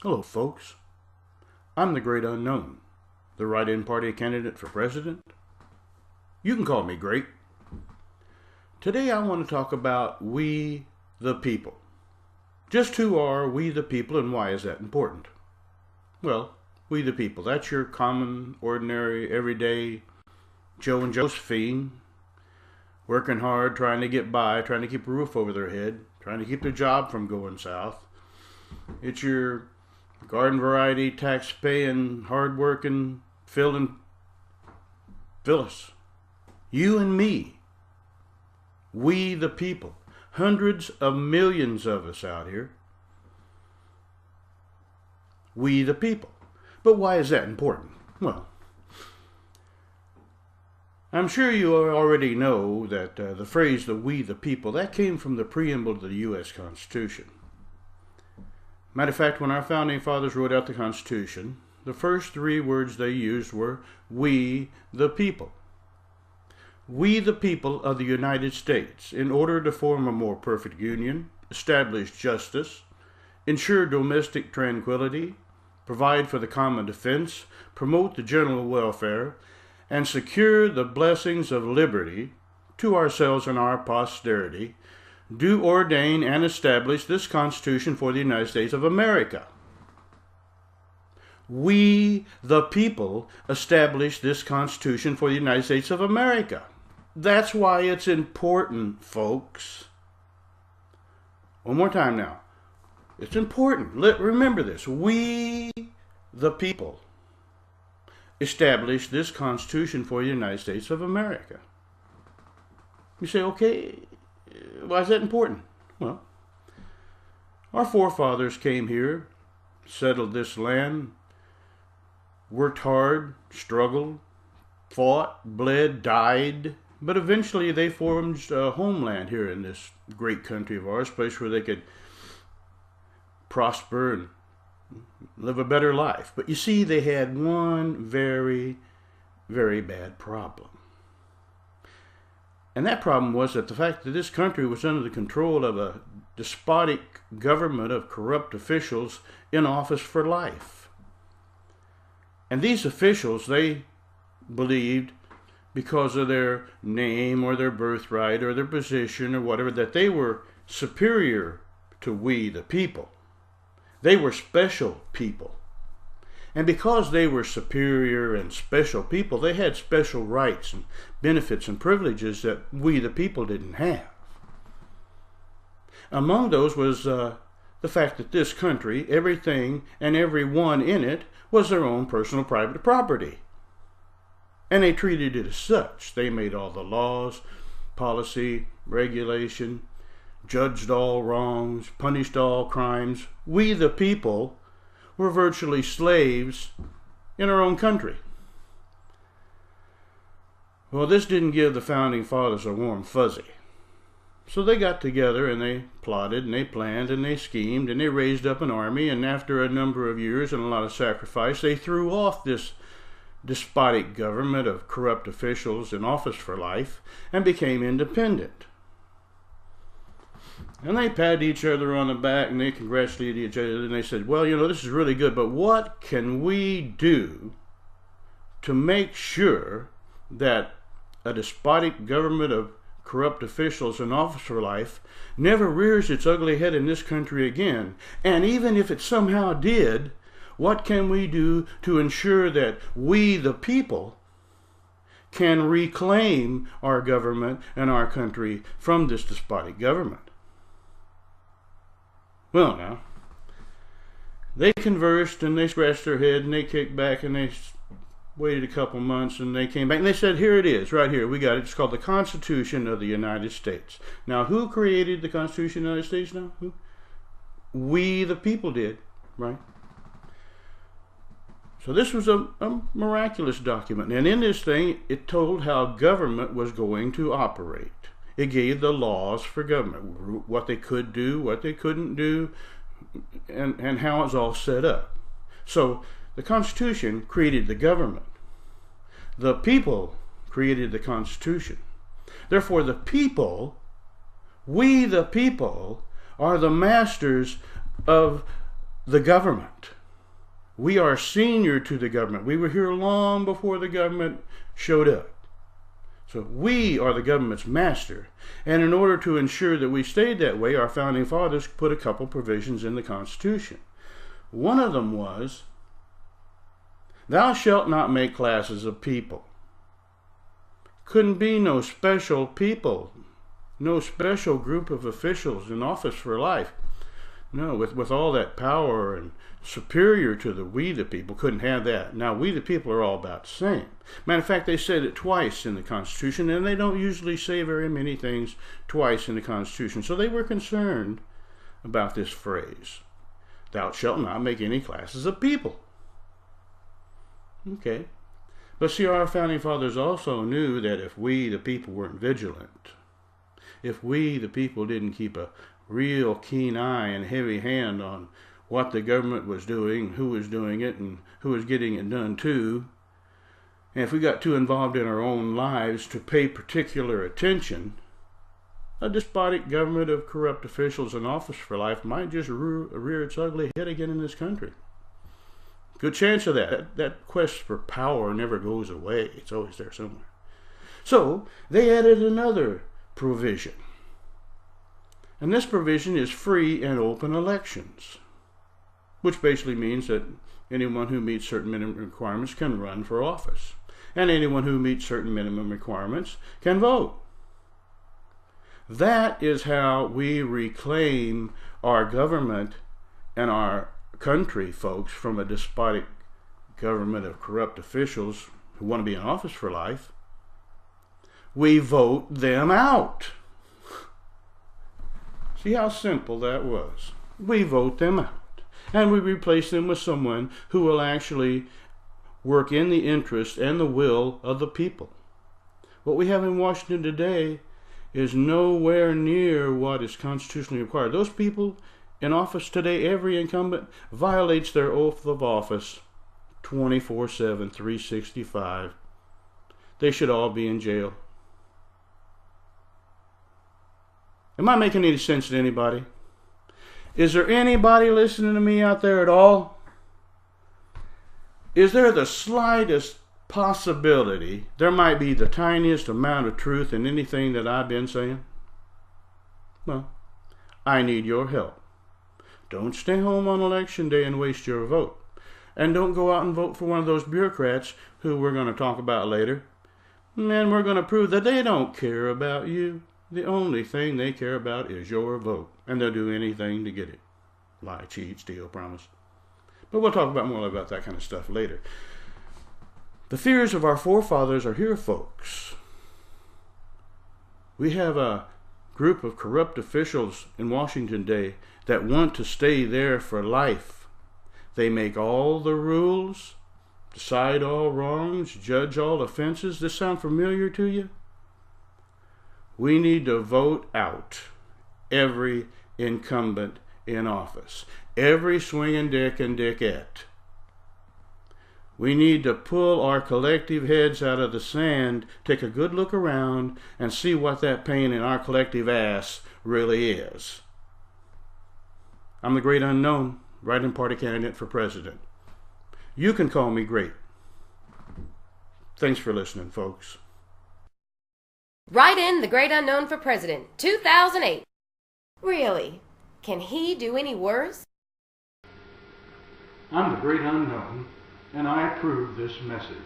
Hello, folks. I'm the Great Unknown, the write-in party candidate for president. You can call me Great. Today I want to talk about we the people. Just who are we the people and why is that important? Well, we the people, that's your common, ordinary, everyday Joe and Josephine, working hard, trying to get by, trying to keep a roof over their head, trying to keep their job from going south. It's your garden variety, tax-paying, hard-working Phil Phyllis. You and me. We the people. Hundreds of millions of us out here. We the people. But why is that important? Well, I'm sure you already know that the phrase, the we the people, that came from the preamble to the U.S. Constitution. Matter of fact, when our founding fathers wrote out the Constitution, the first three words they used were, we the people. We the people of the United States, in order to form a more perfect union, establish justice, ensure domestic tranquility, provide for the common defense, promote the general welfare, and secure the blessings of liberty to ourselves and our posterity, do ordain and establish this Constitution for the United States of America. We, the people, establish this Constitution for the United States of America. That's why it's important, folks. One more time now. It's important. Remember this. We, the people, establish this Constitution for the United States of America. You say, okay, why is that important? Well, our forefathers came here, settled this land, worked hard, struggled, fought, bled, died, but eventually they formed a homeland here in this great country of ours, a place where they could prosper and live a better life. But you see, they had one very, very bad problem. And that problem was that the fact that this country was under the control of a despotic government of corrupt officials in office for life. And these officials, they believed, because of their name or their birthright or their position or whatever, that they were superior to we the people. They were special people. And because they were superior and special people, they had special rights and benefits and privileges that we the people didn't have. Among those was the fact that this country, everything and everyone in it, was their own personal private property. And they treated it as such. They made all the laws, policy, regulation, judged all wrongs, punished all crimes. We the people were virtually slaves in our own country. Well, this didn't give the founding fathers a warm fuzzy. So they got together and they plotted and they planned and they schemed and they raised up an army, and after a number of years and a lot of sacrifice, they threw off this despotic government of corrupt officials in office for life and became independent. And they patted each other on the back and they congratulated each other and they said, well, this is really good, but what can we do to make sure that a despotic government of corrupt officials in office for life never rears its ugly head in this country again? And even if it somehow did, what can we do to ensure that we, the people, can reclaim our government and our country from this despotic government? Well, now, they conversed and they scratched their head and they kicked back and they waited a couple months and they came back and they said, here it is, right here, we got it. It's called the Constitution of the United States. Now, who created the Constitution of the United States now? Who? We, the people, did, right? So this was a miraculous document. And in this thing, it told how government was going to operate. It gave the laws for government, what they could do, what they couldn't do, and how it's all set up. So the Constitution created the government. The people created the Constitution. Therefore, the people, we the people, are the masters of the government. We are senior to the government. We were here long before the government showed up. So we are the government's master. And in order to ensure that we stayed that way, our founding fathers put a couple provisions in the Constitution. One of them was, thou shalt not make classes of people. Couldn't be no special people, no special group of officials in office for life. No, with all that power and superior to the we the people, couldn't have that. Now, we the people are all about the same. Matter of fact, they said it twice in the Constitution, and they don't usually say very many things twice in the Constitution. So they were concerned about this phrase, thou shalt not make any classes of people. Okay. But see, our founding fathers also knew that if we the people weren't vigilant, if we the people didn't keep a real keen eye and heavy hand on what the government was doing, who was doing it, and who was getting it done to, and if we got too involved in our own lives to pay particular attention, a despotic government of corrupt officials in office for life might just rear its ugly head again in this country. Good chance of that. That quest for power never goes away. It's always there somewhere. So they added another provision. And this provision is free and open elections, which basically means that anyone who meets certain minimum requirements can run for office. And anyone who meets certain minimum requirements can vote. That is how we reclaim our government and our country, folks, from a despotic government of corrupt officials who want to be in office for life. We vote them out. See how simple that was. We vote them out. And we replace them with someone who will actually work in the interest and the will of the people. What we have in Washington today is nowhere near what is constitutionally required. Those people in office today, every incumbent violates their oath of office 24/7, 365. They should all be in jail. Am I making any sense to anybody? Is there anybody listening to me out there at all? Is there the slightest possibility there might be the tiniest amount of truth in anything that I've been saying? Well, I need your help. Don't stay home on election day and waste your vote. And don't go out and vote for one of those bureaucrats who we're going to talk about later. And we're going to prove that they don't care about you. The only thing they care about is your vote. And they'll do anything to get it. Lie, cheat, steal, promise. But we'll talk about more about that kind of stuff later. The fears of our forefathers are here, folks. We have a group of corrupt officials in Washington today that want to stay there for life. They make all the rules, decide all wrongs, judge all offenses. Does this sound familiar to you? We need to vote out every incumbent in office, every swinging dick and dickette. We need to pull our collective heads out of the sand, take a good look around, and see what that pain in our collective ass really is. I'm the great unknown, write-in party candidate for president. You can call me great. Thanks for listening, folks. Write in the Great Unknown for President, 2008. Really? Can he do any worse? I'm the great unknown, and I approve this message.